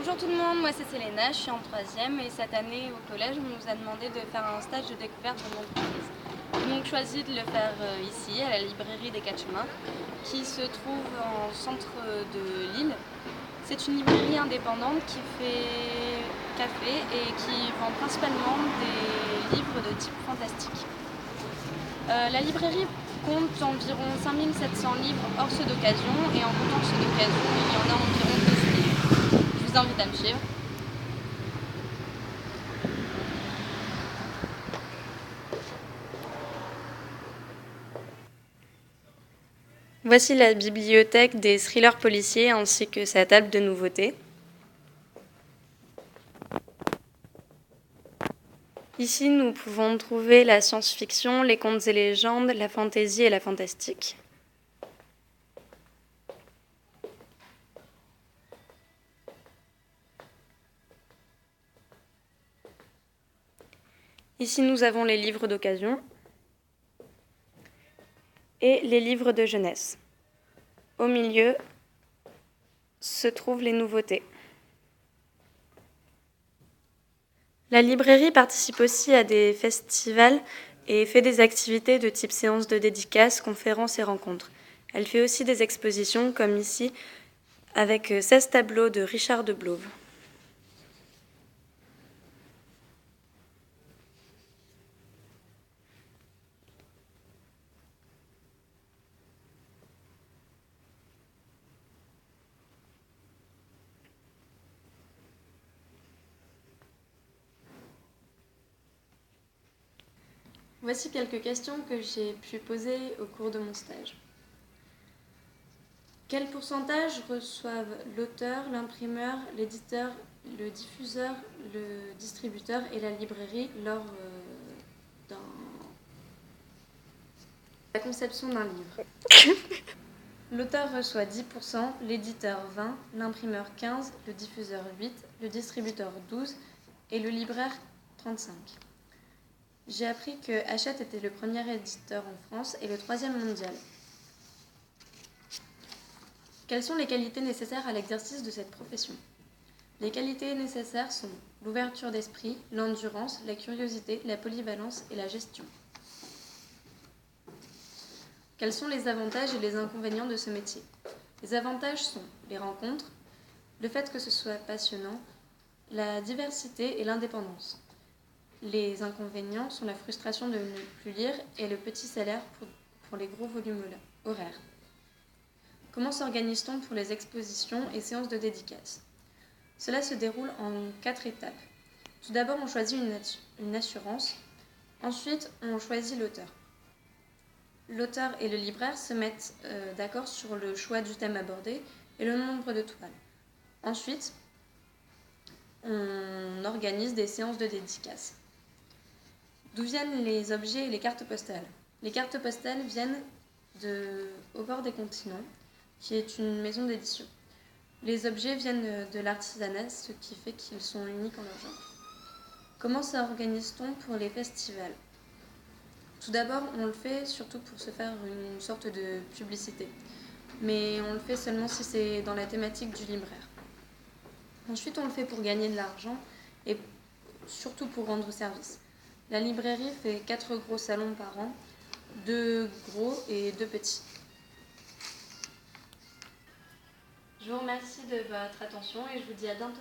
Bonjour tout le monde, moi c'est Selena, je suis en 3e et cette année au collège on nous a demandé de faire un stage de découverte de l'entreprise. J'ai donc choisi de le faire ici à la librairie des 4 chemins qui se trouve en centre de Lille. C'est une librairie indépendante qui fait café et qui vend principalement des livres de type fantastique. La librairie compte environ 5700 livres hors ceux d'occasion et en comptant ceux d'occasion il y en a environ 12 000. Je vous invite à me suivre. Voici la bibliothèque des thrillers policiers ainsi que sa table de nouveautés. Ici, nous pouvons trouver la science-fiction, les contes et légendes, la fantaisie et la fantastique. Ici, nous avons les livres d'occasion et les livres de jeunesse. Au milieu se trouvent les nouveautés. La librairie participe aussi à des festivals et fait des activités de type séances de dédicaces, conférences et rencontres. Elle fait aussi des expositions comme ici avec 16 tableaux de Richard de Blauve. Voici quelques questions que j'ai pu poser au cours de mon stage. Quel pourcentage reçoivent l'auteur, l'imprimeur, l'éditeur, le diffuseur, le distributeur et la librairie lors de la conception d'un livre? L'auteur reçoit 10%, l'éditeur 20%, l'imprimeur 15%, le diffuseur 8%, le distributeur 12% et le libraire 35%. J'ai appris que Hachette était le premier éditeur en France et le 3e mondial. Quelles sont les qualités nécessaires à l'exercice de cette profession? Les qualités nécessaires sont l'ouverture d'esprit, l'endurance, la curiosité, la polyvalence et la gestion. Quels sont les avantages et les inconvénients de ce métier? Les avantages sont les rencontres, le fait que ce soit passionnant, la diversité et l'indépendance. Les inconvénients sont la frustration de ne plus lire et le petit salaire pour les gros volumes horaires. Comment s'organise-t-on pour les expositions et séances de dédicaces? Cela se déroule en 4 étapes. Tout d'abord, on choisit une assurance. Ensuite, on choisit l'auteur. L'auteur et le libraire se mettent d'accord sur le choix du thème abordé et le nombre de toiles. Ensuite, on organise des séances de dédicaces. D'où viennent les objets et les cartes postales? Les cartes postales viennent Au bord des continents, qui est une maison d'édition. Les objets viennent de l'artisanat, ce qui fait qu'ils sont uniques en leur genre. Comment s'organise-t-on pour les festivals? Tout d'abord, on le fait surtout pour se faire une sorte de publicité. Mais on le fait seulement si c'est dans la thématique du libraire. Ensuite, on le fait pour gagner de l'argent et surtout pour rendre service. La librairie fait 4 gros salons par an, 2 gros et 2 petits. Je vous remercie de votre attention et je vous dis à bientôt.